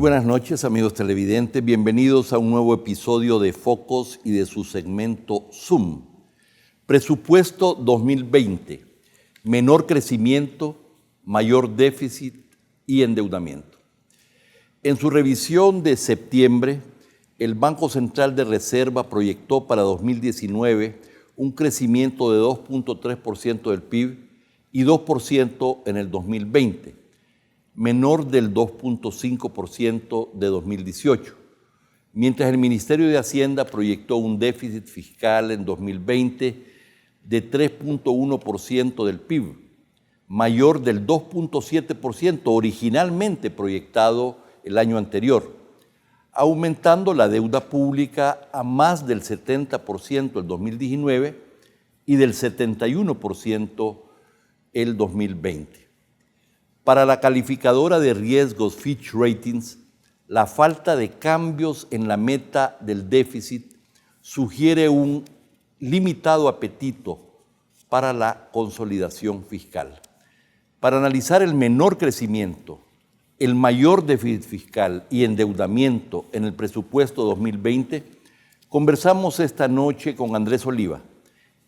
buenas noches, amigos televidentes. Bienvenidos a un nuevo episodio de Focos y de su segmento Zoom. Presupuesto 2020. Menor crecimiento, mayor déficit y endeudamiento. En su revisión de septiembre, el Banco Central de Reserva proyectó para 2019 un crecimiento de 2.3% del PIB y 2% en el 2020, menor del 2.5% de 2018, mientras el Ministerio de Hacienda proyectó un déficit fiscal en 2020 de 3.1% del PIB, mayor del 2.7% originalmente proyectado el año anterior, aumentando la deuda pública a más del 70% el 2019 y del 71% el 2020. Para la calificadora de riesgos Fitch Ratings, la falta de cambios en la meta del déficit sugiere un limitado apetito para la consolidación fiscal. Para analizar el menor crecimiento, el mayor déficit fiscal y endeudamiento en el presupuesto 2020, conversamos esta noche con Andrés Oliva,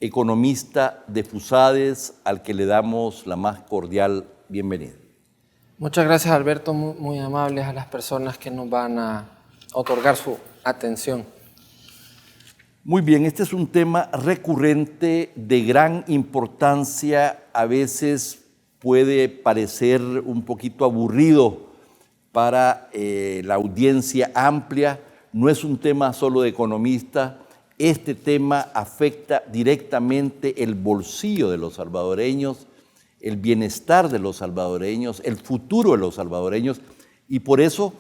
economista de FUSADES, al que le damos la más cordial bienvenida. Muchas gracias, Alberto, muy amables a las personas que nos van a otorgar su atención. Muy bien, este es un tema recurrente de gran importancia, a veces puede parecer un poquito aburrido para la audiencia amplia, no es un tema solo de economistas, este tema afecta directamente el bolsillo de los salvadoreños, el bienestar de los salvadoreños, el futuro de los salvadoreños, y por eso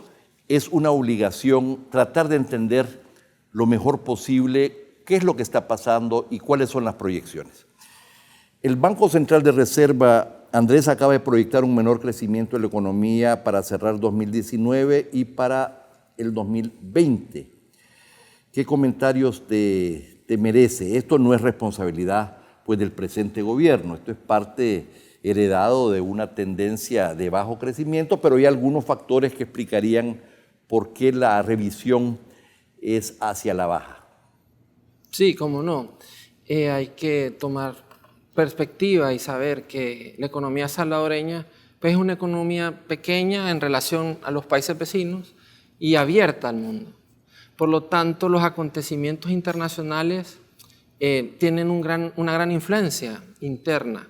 es una obligación tratar de entender lo mejor posible qué es lo que está pasando y cuáles son las proyecciones. El Banco Central de Reserva, Andrés, acaba de proyectar un menor crecimiento de la economía para cerrar 2019 y para el 2020. ¿Qué comentarios te merece? Esto no es responsabilidad pues, del presente gobierno, esto es parte heredado de una tendencia de bajo crecimiento, pero hay algunos factores que explicarían por qué la revisión es hacia la baja. Sí, cómo no. Hay que tomar perspectiva y saber que la economía salvadoreña pues, es una economía pequeña en relación a los países vecinos y abierta al mundo. Por lo tanto, los acontecimientos internacionales tienen una gran influencia interna.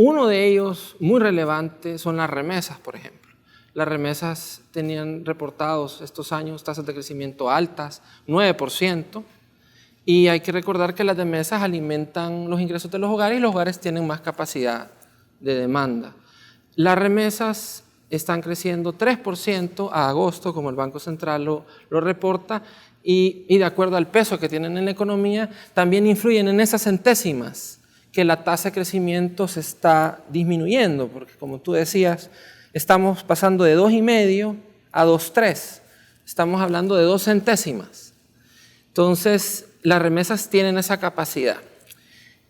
Uno de ellos, muy relevante, son las remesas, por ejemplo. Las remesas tenían reportados estos años tasas de crecimiento altas, 9%, y hay que recordar que las remesas alimentan los ingresos de los hogares y los hogares tienen más capacidad de demanda. Las remesas están creciendo 3% a agosto, como el Banco Central lo reporta, y de acuerdo al peso que tienen en la economía, también influyen en esas centésimas que la tasa de crecimiento se está disminuyendo, porque como tú decías, estamos pasando de 2,5 a 2,3. Estamos hablando de 2 centésimas. Entonces, las remesas tienen esa capacidad.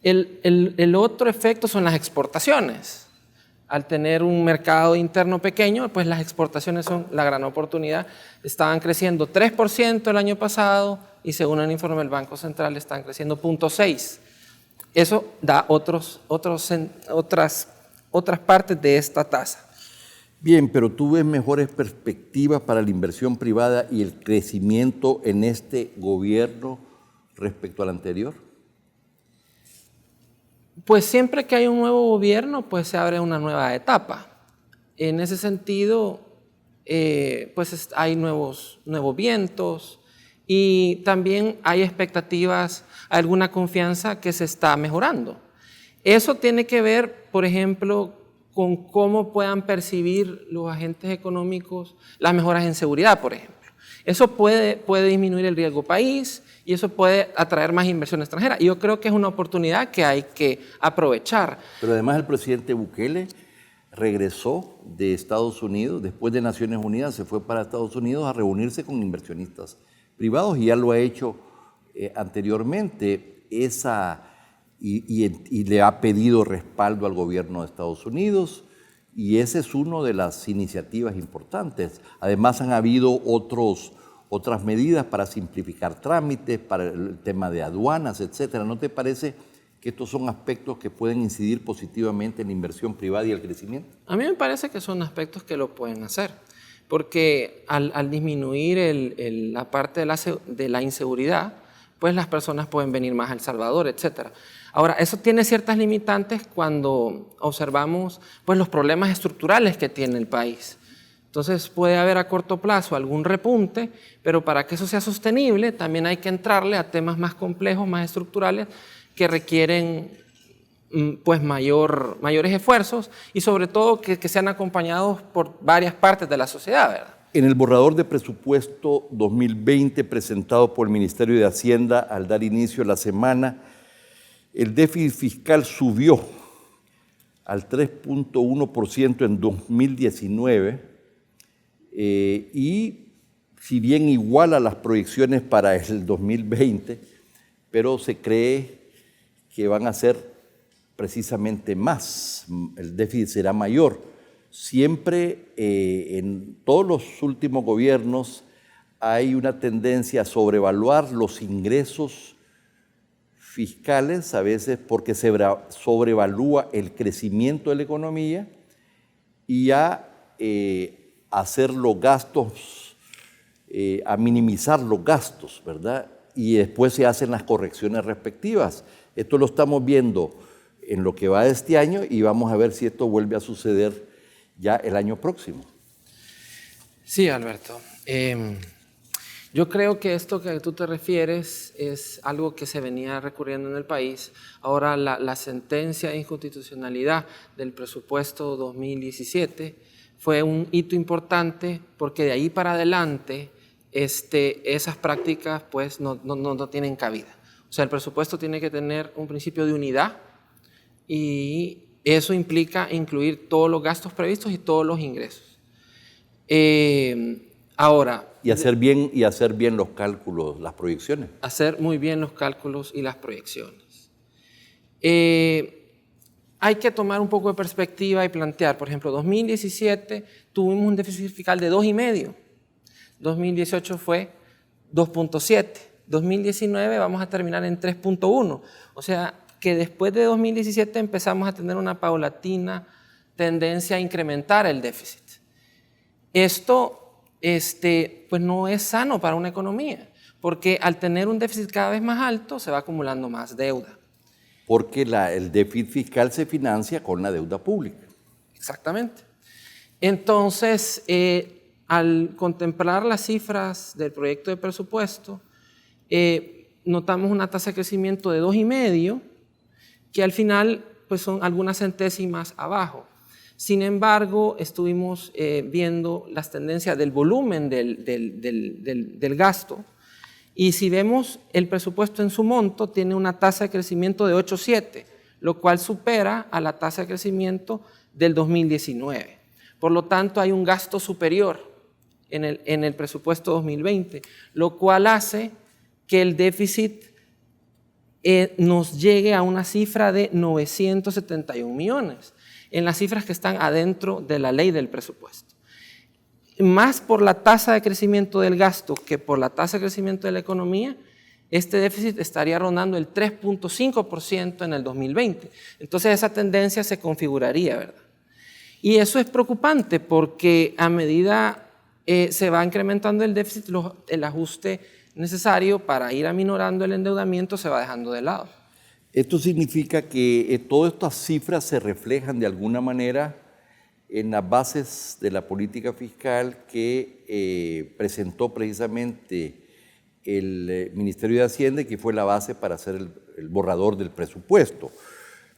El otro efecto son las exportaciones. Al tener un mercado interno pequeño, pues las exportaciones son la gran oportunidad. Estaban creciendo 3% el año pasado y según el informe del Banco Central están creciendo 0.6%. Eso da otras partes de esta tasa. Bien, pero ¿tú ves mejores perspectivas para la inversión privada y el crecimiento en este gobierno respecto al anterior? Pues siempre que hay un nuevo gobierno, pues se abre una nueva etapa. En ese sentido, pues hay nuevos vientos y también hay expectativas, alguna confianza que se está mejorando. Eso tiene que ver, por ejemplo, con cómo puedan percibir los agentes económicos las mejoras en seguridad, por ejemplo. Eso puede disminuir el riesgo país y eso puede atraer más inversión extranjera. Y yo creo que es una oportunidad que hay que aprovechar. Pero además el presidente Bukele regresó de Estados Unidos, después de Naciones Unidas, se fue para Estados Unidos a reunirse con inversionistas privados y ya lo ha hecho anteriormente y le ha pedido respaldo al gobierno de Estados Unidos Y esa es una de las iniciativas importantes. Además han habido otras medidas para simplificar trámites, para el tema de aduanas, etcétera. ¿No te parece que estos son aspectos que pueden incidir positivamente en la inversión privada y el crecimiento? A mí me parece que son aspectos que lo pueden hacer, porque al disminuir la parte de la inseguridad, pues las personas pueden venir más a El Salvador, etcétera. Ahora, eso tiene ciertas limitantes cuando observamos pues, los problemas estructurales que tiene el país. Entonces puede haber a corto plazo algún repunte, pero para que eso sea sostenible también hay que entrarle a temas más complejos, más estructurales, que requieren pues, mayores esfuerzos y sobre todo que sean acompañados por varias partes de la sociedad, ¿verdad? En el borrador de presupuesto 2020 presentado por el Ministerio de Hacienda al dar inicio a la semana, el déficit fiscal subió al 3.1% en 2019 y si bien igual a las proyecciones para el 2020, pero se cree que van a ser precisamente más, el déficit será mayor. Siempre en todos los últimos gobiernos hay una tendencia a sobrevaluar los ingresos fiscales, a veces porque se sobrevalúa el crecimiento de la economía y a hacer los gastos, a minimizar los gastos, ¿verdad? Y después se hacen las correcciones respectivas. Esto lo estamos viendo en lo que va de este año y vamos a ver si esto vuelve a suceder ya el año próximo. Sí, Alberto. Yo creo que esto que tú te refieres es algo que se venía recurriendo en el país. Ahora la sentencia de inconstitucionalidad del presupuesto 2017 fue un hito importante porque de ahí para adelante esas prácticas pues, no tienen cabida. O sea, el presupuesto tiene que tener un principio de unidad y eso implica incluir todos los gastos previstos y todos los ingresos. Ahora... Y hacer bien los cálculos, las proyecciones. Hacer muy bien los cálculos y las proyecciones. Hay que tomar un poco de perspectiva y plantear, por ejemplo, 2017 tuvimos un déficit fiscal de 2,5. 2018 fue 2,7. 2019 vamos a terminar en 3,1. O sea, que después de 2017 empezamos a tener una paulatina tendencia a incrementar el déficit. Esto pues no es sano para una economía, porque al tener un déficit cada vez más alto se va acumulando más deuda. Porque el déficit fiscal se financia con la deuda pública. Exactamente. Entonces, al contemplar las cifras del proyecto de presupuesto, notamos una tasa de crecimiento de 2,5, que al final pues son algunas centésimas abajo. Sin embargo, estuvimos viendo las tendencias del volumen del gasto y si vemos el presupuesto en su monto tiene una tasa de crecimiento de 8,7, lo cual supera a la tasa de crecimiento del 2019. Por lo tanto, hay un gasto superior en el presupuesto 2020, lo cual hace que el déficit nos llegue a una cifra de 971 millones, en las cifras que están adentro de la ley del presupuesto. Más por la tasa de crecimiento del gasto que por la tasa de crecimiento de la economía, este déficit estaría rondando el 3,5% en el 2020. Entonces esa tendencia se configuraría, ¿verdad? Y eso es preocupante porque a medida se va incrementando el déficit, el ajuste necesario para ir aminorando el endeudamiento se va dejando de lado. Esto significa que todas estas cifras se reflejan de alguna manera en las bases de la política fiscal que presentó precisamente el Ministerio de Hacienda y que fue la base para hacer el borrador del presupuesto.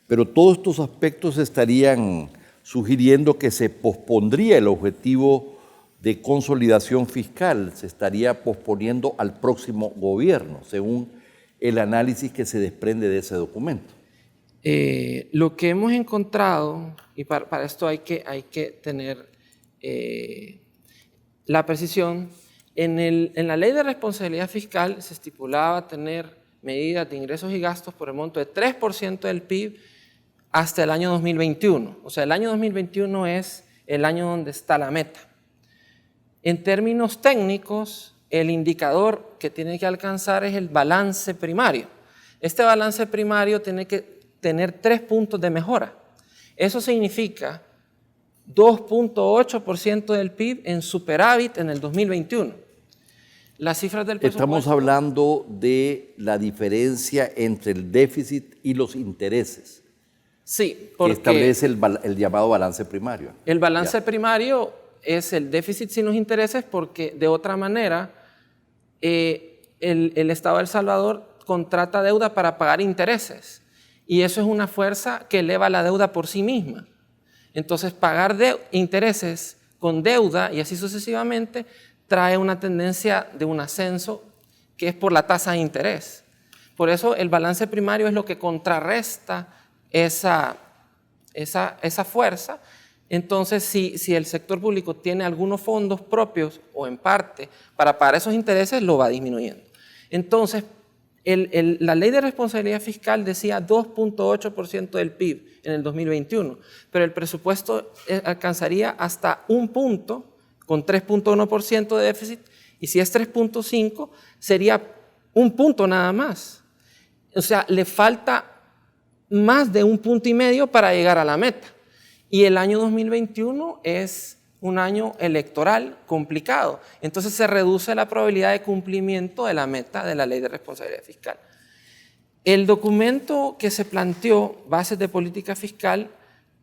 Pero todos estos aspectos estarían sugiriendo que se pospondría el objetivo de consolidación fiscal, se estaría posponiendo al próximo gobierno, según el análisis que se desprende de ese documento. Lo que hemos encontrado, y para esto hay que tener la precisión, en la ley de responsabilidad fiscal se estipulaba tener medidas de ingresos y gastos por el monto de 3% del PIB hasta el año 2021. O sea, el año 2021 es el año donde está la meta. En términos técnicos, el indicador que tiene que alcanzar es el balance primario. Este balance primario tiene que tener 3 puntos de mejora. Eso significa 2.8% del PIB en superávit en el 2021. Las cifras del presupuesto... Estamos hablando de la diferencia entre el déficit y los intereses. Sí, porque que establece el llamado balance primario. El balance primario es el déficit sin los intereses, porque de otra manera el Estado de El Salvador contrata deuda para pagar intereses, y eso es una fuerza que eleva la deuda por sí misma. Entonces, pagar intereses con deuda y así sucesivamente trae una tendencia de un ascenso que es por la tasa de interés. Por eso el balance primario es lo que contrarresta esa fuerza. Entonces, si el sector público tiene algunos fondos propios o en parte para pagar esos intereses, lo va disminuyendo. Entonces, la ley de responsabilidad fiscal decía 2.8% del PIB en el 2021, pero el presupuesto alcanzaría hasta 1 punto con 3.1% de déficit, y si es 3.5 sería 1 punto nada más. O sea, le falta más de 1,5 puntos para llegar a la meta. Y el año 2021 es un año electoral complicado. Entonces se reduce la probabilidad de cumplimiento de la meta de la ley de responsabilidad fiscal. El documento que se planteó, Bases de Política Fiscal,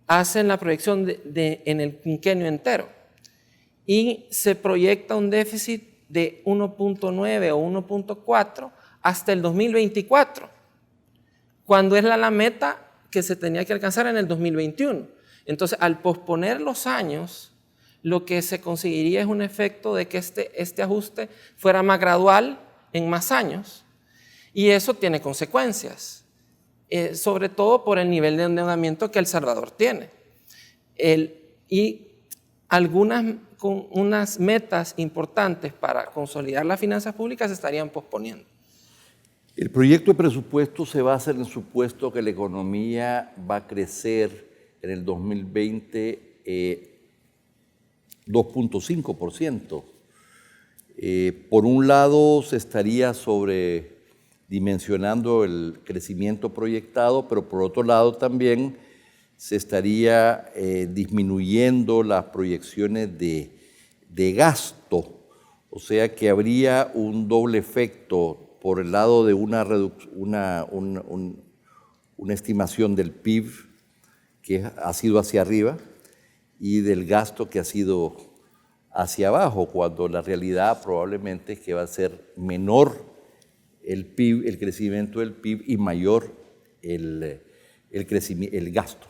hace la proyección en el quinquenio entero. Y se proyecta un déficit de 1.9 o 1.4 hasta el 2024, cuando es la meta que se tenía que alcanzar en el 2021. Entonces, al posponer los años, lo que se conseguiría es un efecto de que este ajuste fuera más gradual en más años, y eso tiene consecuencias, sobre todo por el nivel de endeudamiento que El Salvador tiene. Y unas metas importantes para consolidar las finanzas públicas se estarían posponiendo. El proyecto de presupuesto se basa en el supuesto que la economía va a crecer en el 2020 2.5%. Por un lado, se estaría sobredimensionando el crecimiento proyectado, pero por otro lado también se estaría disminuyendo las proyecciones de gasto. O sea que habría un doble efecto por el lado de una estimación del PIB que ha sido hacia arriba y del gasto que ha sido hacia abajo, cuando la realidad probablemente es que va a ser menor el PIB, el crecimiento del PIB, y mayor el gasto.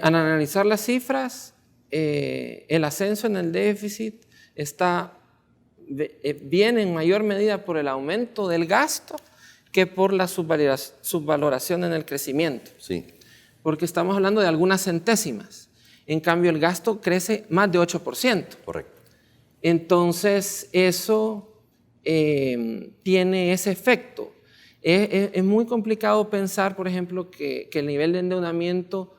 Al analizar las cifras, el ascenso en el déficit viene en mayor medida por el aumento del gasto que por la subvaloración en el crecimiento. Sí. Porque estamos hablando de algunas centésimas. En cambio, el gasto crece más de 8%. Correcto. Entonces, eso tiene ese efecto. Es muy complicado pensar, por ejemplo, que el nivel de endeudamiento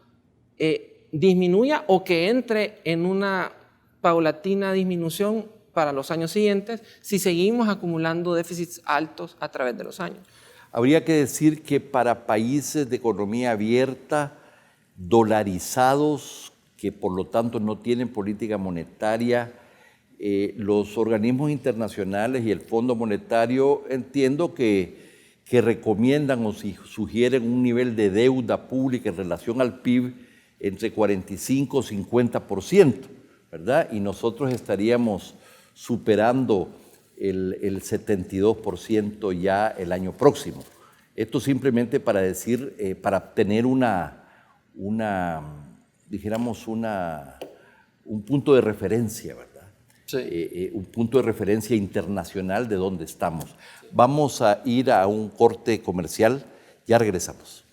disminuya o que entre en una paulatina disminución para los años siguientes si seguimos acumulando déficits altos a través de los años. Habría que decir que para países de economía abierta, dolarizados, que por lo tanto no tienen política monetaria, los organismos internacionales y el Fondo Monetario entiendo que recomiendan o sugieren un nivel de deuda pública en relación al PIB entre 45 y 50%, ¿verdad? Y nosotros estaríamos superando el 72% ya el año próximo. Esto simplemente para decir, para tener dijéramos un punto de referencia, ¿verdad? Sí. Un punto de referencia internacional de dónde estamos. Vamos a ir a un corte comercial, ya regresamos.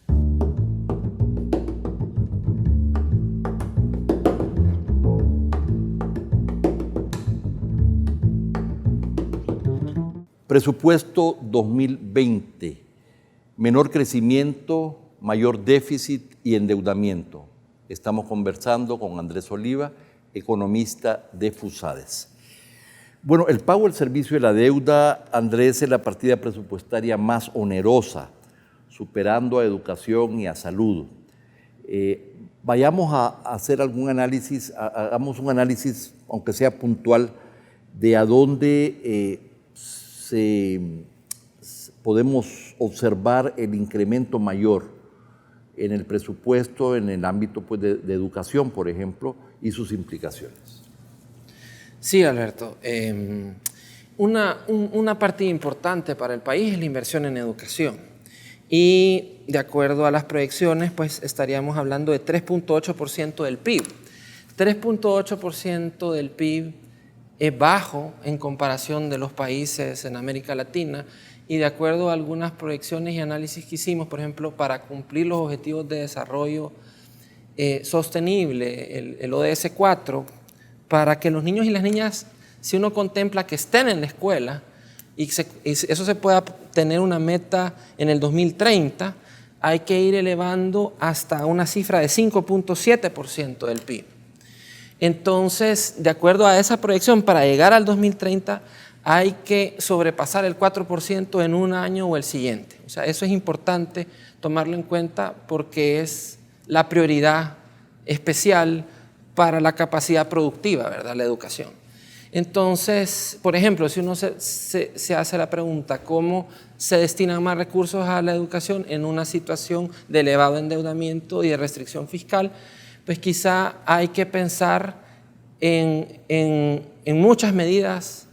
Presupuesto 2020, menor crecimiento, mayor déficit y endeudamiento. Estamos conversando con Andrés Oliva, economista de FUSADES. Bueno, el pago del servicio de la deuda, Andrés, es la partida presupuestaria más onerosa, superando a educación y a salud. Vayamos a hacer algún análisis, hagamos un análisis, aunque sea puntual, de a dónde podemos observar el incremento mayor en el presupuesto, en el ámbito pues, de educación, por ejemplo, y sus implicaciones. Sí, Alberto. Una partida importante para el país es la inversión en educación. Y de acuerdo a las proyecciones, pues estaríamos hablando de 3.8% del PIB. 3.8% del PIB es bajo en comparación de los países en América Latina, y de acuerdo a algunas proyecciones y análisis que hicimos, por ejemplo, para cumplir los objetivos de desarrollo sostenible, el ODS 4, para que los niños y las niñas, si uno contempla que estén en la escuela y eso se pueda tener una meta en el 2030, hay que ir elevando hasta una cifra de 5.7% del PIB. Entonces, de acuerdo a esa proyección, para llegar al 2030 hay que sobrepasar el 4% en un año o el siguiente. O sea, eso es importante tomarlo en cuenta porque es la prioridad especial para la capacidad productiva, ¿verdad? La educación. Entonces, por ejemplo, si uno se hace la pregunta, ¿cómo se destinan más recursos a la educación en una situación de elevado endeudamiento y de restricción fiscal? Pues quizá hay que pensar en muchas medidas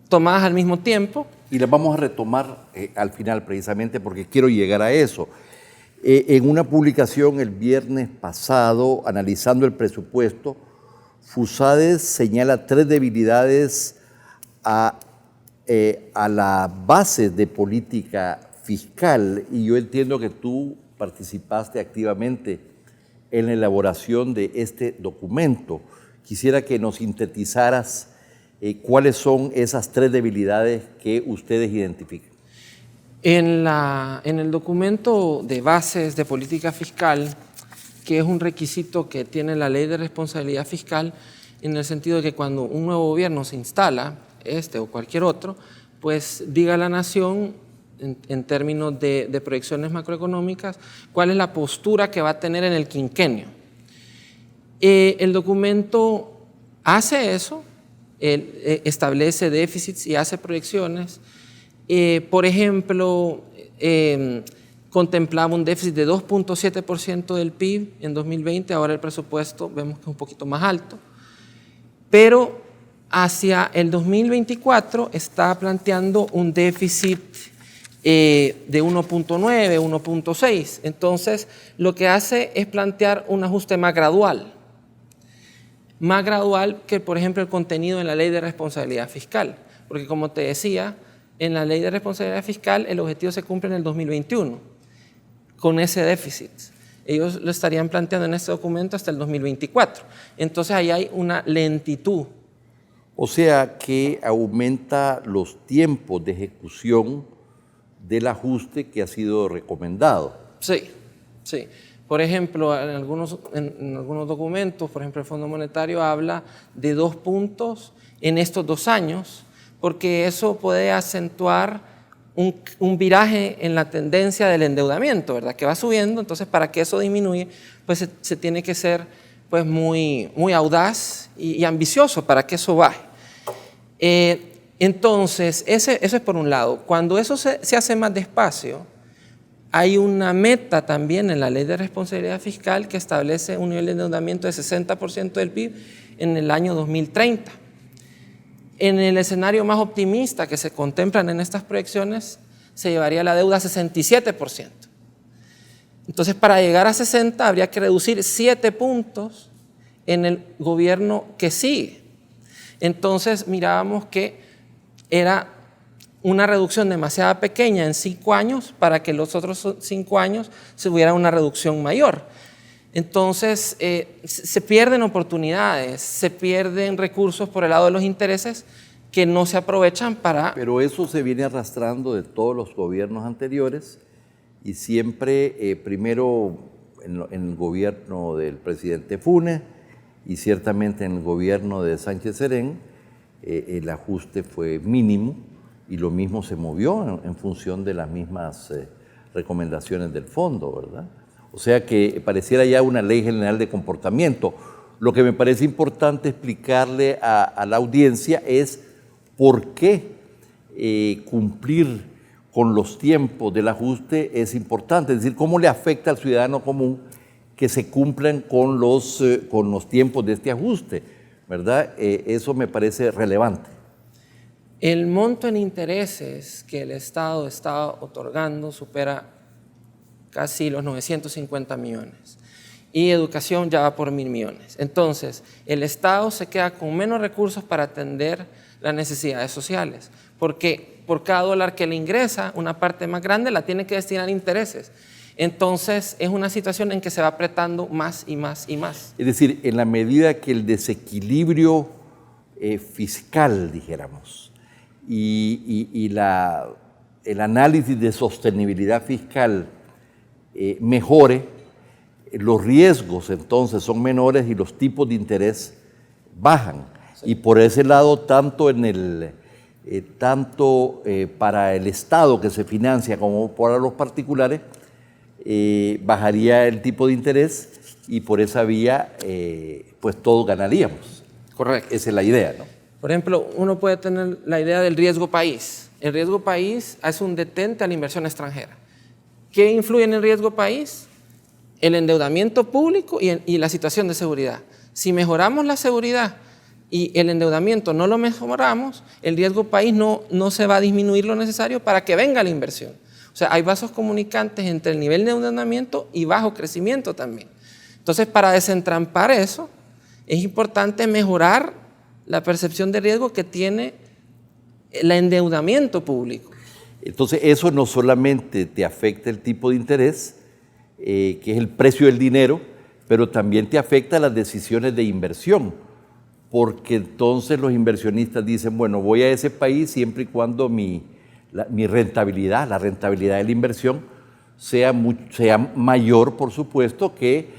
tomadas al mismo tiempo. Y las vamos a retomar al final precisamente porque quiero llegar a eso. En una publicación el viernes pasado, analizando el presupuesto, FUSADES señala 3 debilidades a la base de política fiscal, y yo entiendo que tú participaste activamente en la elaboración de este documento. Quisiera que nos sintetizaras cuáles son esas 3 debilidades que ustedes identifican. En el documento de bases de política fiscal, que es un requisito que tiene la Ley de Responsabilidad Fiscal, en el sentido de que cuando un nuevo gobierno se instala, este o cualquier otro, pues diga a la nación, en términos de proyecciones macroeconómicas, cuál es la postura que va a tener en el quinquenio. El documento hace eso, establece déficits y hace proyecciones. Por ejemplo, contemplaba un déficit de 2.7% del PIB en 2020, ahora el presupuesto vemos que es un poquito más alto, pero hacia el 2024 está planteando un déficit de 1.9, 1.6, entonces lo que hace es plantear un ajuste más gradual que, por ejemplo, el contenido en la Ley de Responsabilidad Fiscal, porque como te decía, en la Ley de Responsabilidad Fiscal el objetivo se cumple en el 2021 con ese déficit. Ellos lo estarían planteando en este documento hasta el 2024. Entonces ahí hay una lentitud. O sea que aumenta los tiempos de ejecución del ajuste que ha sido recomendado. Sí, sí. Por ejemplo, en algunos documentos, por ejemplo, el Fondo Monetario habla de 2 puntos en estos 2 años, porque eso puede acentuar un viraje en la tendencia del endeudamiento, ¿verdad? Que va subiendo, entonces para que eso disminuya, pues se tiene que ser pues, muy audaz y ambicioso para que eso baje. Entonces, eso es por un lado. Cuando eso se hace más despacio, hay una meta también en la Ley de Responsabilidad Fiscal que establece un nivel de endeudamiento de 60% del PIB en el año 2030. En el escenario más optimista que se contemplan en estas proyecciones, se llevaría la deuda a 67%. Entonces, para llegar a 60 habría que reducir 7 puntos en el gobierno que sigue. Entonces, mirábamos que era una reducción demasiado pequeña en 5 años para que los otros 5 años se hubiera una reducción mayor. Entonces, se pierden oportunidades, se pierden recursos por el lado de los intereses que no se aprovechan para... Pero eso se viene arrastrando de todos los gobiernos anteriores y siempre, primero en el gobierno del presidente Funes y ciertamente en el gobierno de Sánchez Serén, el ajuste fue mínimo y lo mismo se movió en función de las mismas recomendaciones del fondo, ¿verdad? O sea que pareciera ya una ley general de comportamiento. Lo que me parece importante explicarle a la audiencia es por qué cumplir con los tiempos del ajuste es importante, es decir, cómo le afecta al ciudadano común que se cumplan con los tiempos de este ajuste, ¿verdad? Eso me parece relevante. El monto en intereses que el Estado está otorgando supera casi los 950 millones y educación ya va por 1.000 millones. Entonces, el Estado se queda con menos recursos para atender las necesidades sociales, porque por cada dólar que le ingresa, una parte más grande la tiene que destinar a intereses. Entonces, es una situación en que se va apretando más y más y más. Es decir, en la medida que el desequilibrio fiscal, dijéramos, y el análisis de sostenibilidad fiscal mejore, los riesgos entonces son menores y los tipos de interés bajan. Sí. Y por ese lado, tanto para el Estado que se financia como para los particulares, bajaría el tipo de interés y por esa vía pues todos ganaríamos. Correcto. Esa es la idea, ¿no? Por ejemplo, uno puede tener la idea del riesgo país. El riesgo país es un detente a la inversión extranjera. ¿Qué influye en el riesgo país? El endeudamiento público y la situación de seguridad. Si mejoramos la seguridad y el endeudamiento no lo mejoramos, el riesgo país no se va a disminuir lo necesario para que venga la inversión. O sea, hay vasos comunicantes entre el nivel de endeudamiento y bajo crecimiento también. Entonces, para desentrampar eso, es importante mejorar la percepción de riesgo que tiene el endeudamiento público. Entonces, eso no solamente te afecta el tipo de interés, que es el precio del dinero, pero también te afecta las decisiones de inversión, porque entonces los inversionistas dicen, bueno, voy a ese país siempre y cuando mi rentabilidad, la rentabilidad de la inversión, sea mayor, por supuesto, que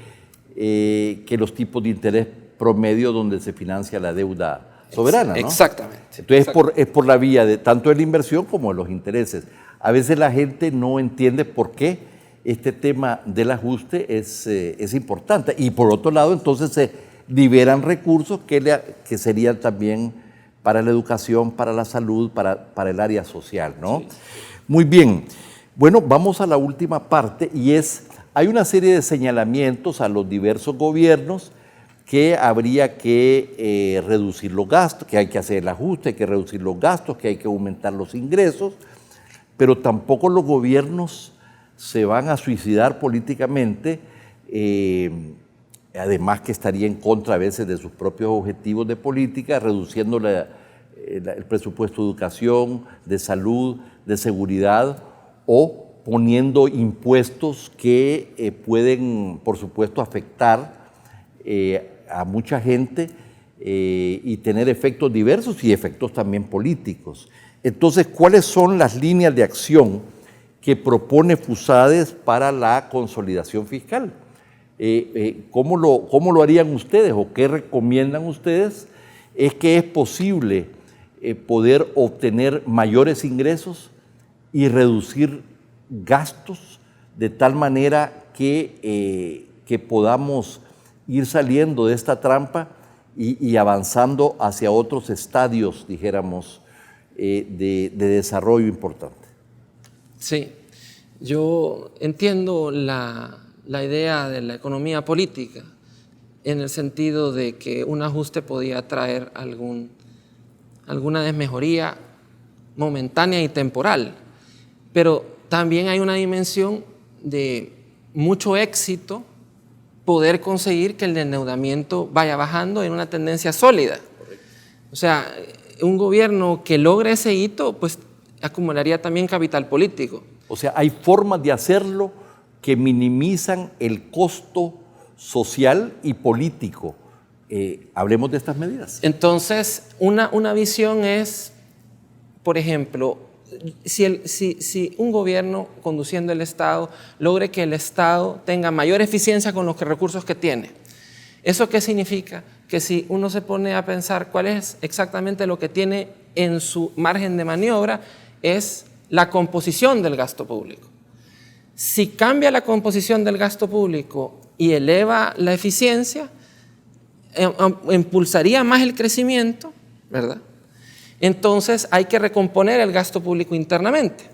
los tipos de interés promedio donde se financia la deuda soberana, ¿no? Exactamente. Entonces es por la vía de tanto de la inversión como de los intereses. A veces la gente no entiende por qué este tema del ajuste es importante. Y por otro lado, entonces se liberan recursos que serían también para la educación, para la salud, para el área social, ¿no? Sí. Muy bien. Bueno, vamos a la última parte y hay una serie de señalamientos a los diversos gobiernos que habría que reducir los gastos, que hay que hacer el ajuste, hay que reducir los gastos, que hay que aumentar los ingresos, pero tampoco los gobiernos se van a suicidar políticamente, además que estaría en contra a veces de sus propios objetivos de política, reduciendo el presupuesto de educación, de salud, de seguridad, o poniendo impuestos que pueden, por supuesto, afectar a mucha gente y tener efectos diversos y efectos también políticos. Entonces, ¿cuáles son las líneas de acción que propone FUSADES para la consolidación fiscal? ¿Cómo lo harían ustedes o qué recomiendan ustedes? ¿Es que es posible poder obtener mayores ingresos y reducir gastos de tal manera que podamos ir saliendo de esta trampa y avanzando hacia otros estadios, dijéramos, de desarrollo importante? Sí, yo entiendo la idea de la economía política en el sentido de que un ajuste podía traer alguna desmejoría momentánea y temporal, pero también hay una dimensión de mucho éxito poder conseguir que el endeudamiento vaya bajando en una tendencia sólida. Correcto. O sea, un gobierno que logre ese hito, pues acumularía también capital político. O sea, hay formas de hacerlo que minimizan el costo social y político. Hablemos de estas medidas. Entonces, una visión es, por ejemplo, si un gobierno conduciendo el Estado logre que el Estado tenga mayor eficiencia con los recursos que tiene. ¿Eso qué significa? Que si uno se pone a pensar cuál es exactamente lo que tiene en su margen de maniobra, es la composición del gasto público. Si cambia la composición del gasto público y eleva la eficiencia, impulsaría más el crecimiento, ¿verdad? Entonces hay que recomponer el gasto público internamente.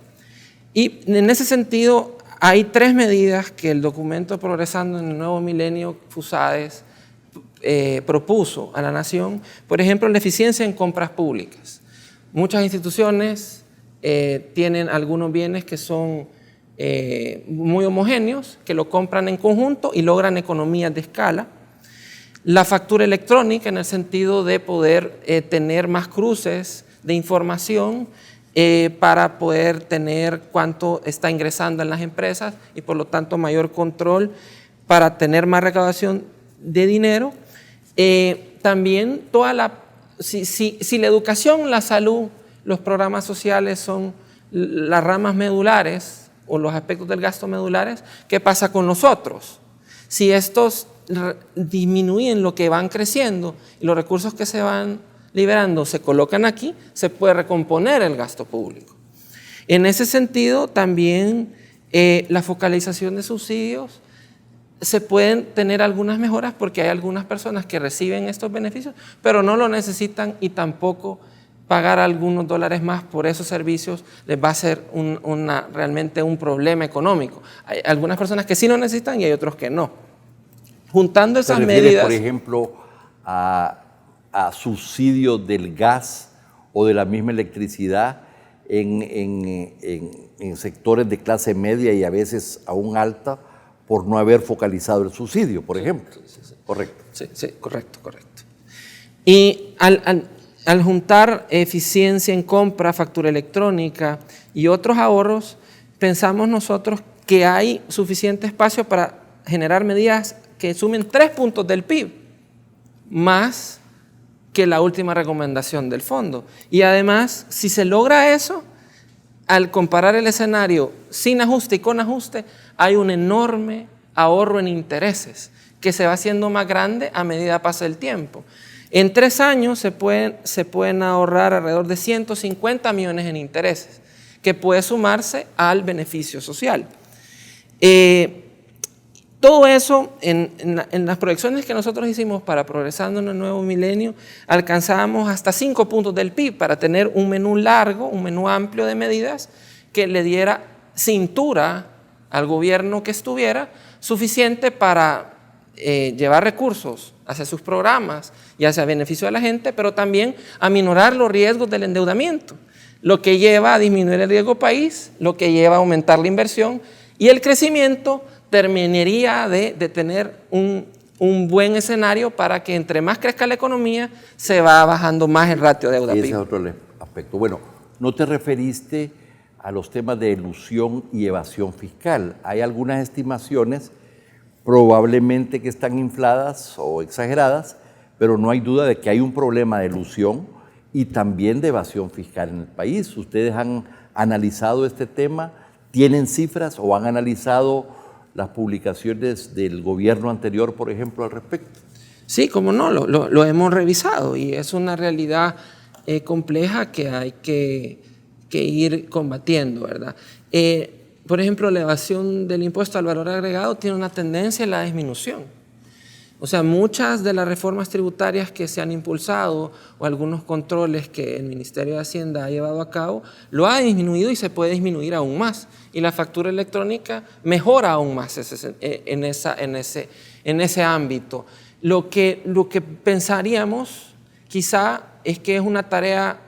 Y en ese sentido hay 3 medidas que el documento Progresando en el Nuevo Milenio, FUSADES, propuso a la nación. Por ejemplo, la eficiencia en compras públicas. Muchas instituciones tienen algunos bienes que son muy homogéneos, que lo compran en conjunto y logran economías de escala. La factura electrónica, en el sentido de poder tener más cruces de información para poder tener cuánto está ingresando en las empresas y por lo tanto mayor control para tener más recaudación de dinero. También si la educación, la salud, los programas sociales son las ramas medulares o los aspectos del gasto medulares, ¿qué pasa con nosotros? Si estos disminuyen lo que van creciendo y los recursos que se van liberando se colocan aquí, se puede recomponer el gasto público. En ese sentido, también la focalización de subsidios, se pueden tener algunas mejoras porque hay algunas personas que reciben estos beneficios, pero no lo necesitan y tampoco pagar algunos dólares más por esos servicios les va a ser realmente un problema económico. Hay algunas personas que sí lo necesitan y hay otros que no. Juntando esas medidas... por ejemplo, a subsidios del gas o de la misma electricidad en sectores de clase media y a veces aún alta por no haber focalizado el subsidio, por ejemplo? Sí. Correcto. Sí, correcto. Y al juntar eficiencia en compra, factura electrónica y otros ahorros, pensamos nosotros que hay suficiente espacio para generar medidas que sumen 3 puntos del PIB, más que la última recomendación del fondo. Y además, si se logra eso, al comparar el escenario sin ajuste y con ajuste, hay un enorme ahorro en intereses que se va haciendo más grande a medida que pasa el tiempo. En 3 años se pueden ahorrar alrededor de 150 millones en intereses, que puede sumarse al beneficio social. Todo eso, en las proyecciones que nosotros hicimos para Progresando en el Nuevo Milenio, alcanzábamos hasta 5 puntos del PIB para tener un menú largo, un menú amplio de medidas que le diera cintura al gobierno que estuviera, suficiente para llevar recursos hacia sus programas y hacia beneficio de la gente, pero también a minorar los riesgos del endeudamiento, lo que lleva a disminuir el riesgo país, lo que lleva a aumentar la inversión y el crecimiento terminaría de tener un buen escenario para que entre más crezca la economía, se va bajando más el ratio de deuda PIB. Ese es otro aspecto. Bueno, no te referiste a los temas de elusión y evasión fiscal. Hay algunas estimaciones probablemente que están infladas o exageradas, pero no hay duda de que hay un problema de elusión y también de evasión fiscal en el país. ¿Ustedes han analizado este tema? ¿Tienen cifras o han analizado las publicaciones del gobierno anterior, por ejemplo, al respecto? Sí, cómo no, lo hemos revisado y es una realidad compleja que hay que ir combatiendo, ¿verdad? Por ejemplo, la evasión del impuesto al valor agregado tiene una tendencia en la disminución. O sea, muchas de las reformas tributarias que se han impulsado o algunos controles que el Ministerio de Hacienda ha llevado a cabo, lo ha disminuido y se puede disminuir aún más. Y la factura electrónica mejora aún más en ese ámbito. Lo que pensaríamos quizá es que es una tarea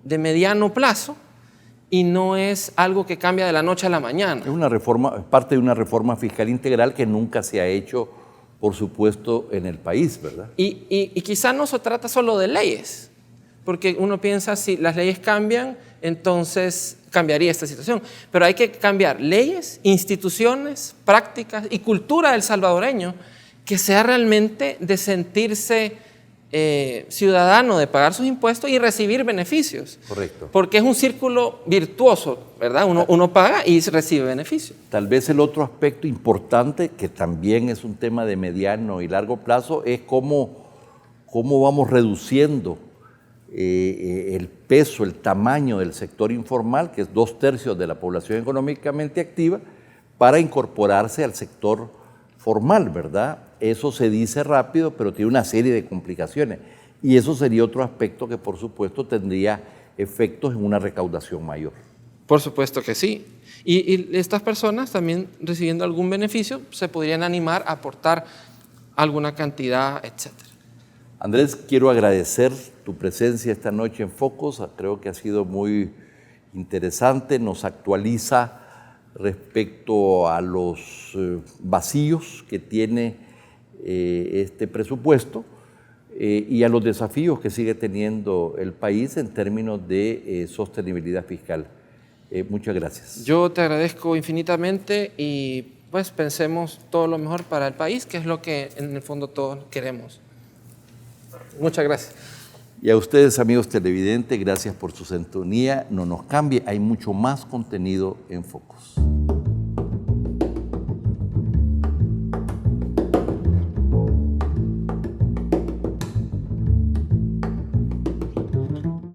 de mediano plazo y no es algo que cambia de la noche a la mañana. Es una reforma, parte de una reforma fiscal integral que nunca se ha hecho, por supuesto, en el país, ¿verdad? Y quizá no se trata solo de leyes, porque uno piensa si las leyes cambian, entonces cambiaría esta situación. Pero hay que cambiar leyes, instituciones, prácticas y cultura del salvadoreño que sea realmente de sentirse ciudadano de pagar sus impuestos y recibir beneficios. Correcto. Porque es un círculo virtuoso, ¿verdad? Uno paga y recibe beneficios. Tal vez el otro aspecto importante, que también es un tema de mediano y largo plazo, es cómo vamos reduciendo el peso, el tamaño del sector informal, que es 2/3 de la población económicamente activa, para incorporarse al sector formal, ¿verdad? Eso se dice rápido, pero tiene una serie de complicaciones. Y eso sería otro aspecto que, por supuesto, tendría efectos en una recaudación mayor. Por supuesto que sí. Y estas personas también recibiendo algún beneficio se podrían animar a aportar alguna cantidad, etc. Andrés, quiero agradecer tu presencia esta noche en Focos. Creo que ha sido muy interesante, nos actualiza respecto a los vacíos que tiene este presupuesto y a los desafíos que sigue teniendo el país en términos de sostenibilidad fiscal. Muchas gracias. Yo te agradezco infinitamente y pues pensemos todo lo mejor para el país, que es lo que en el fondo todos queremos. Muchas gracias. Y a ustedes, amigos televidentes, gracias por su sintonía. No nos cambie, hay mucho más contenido en Focos.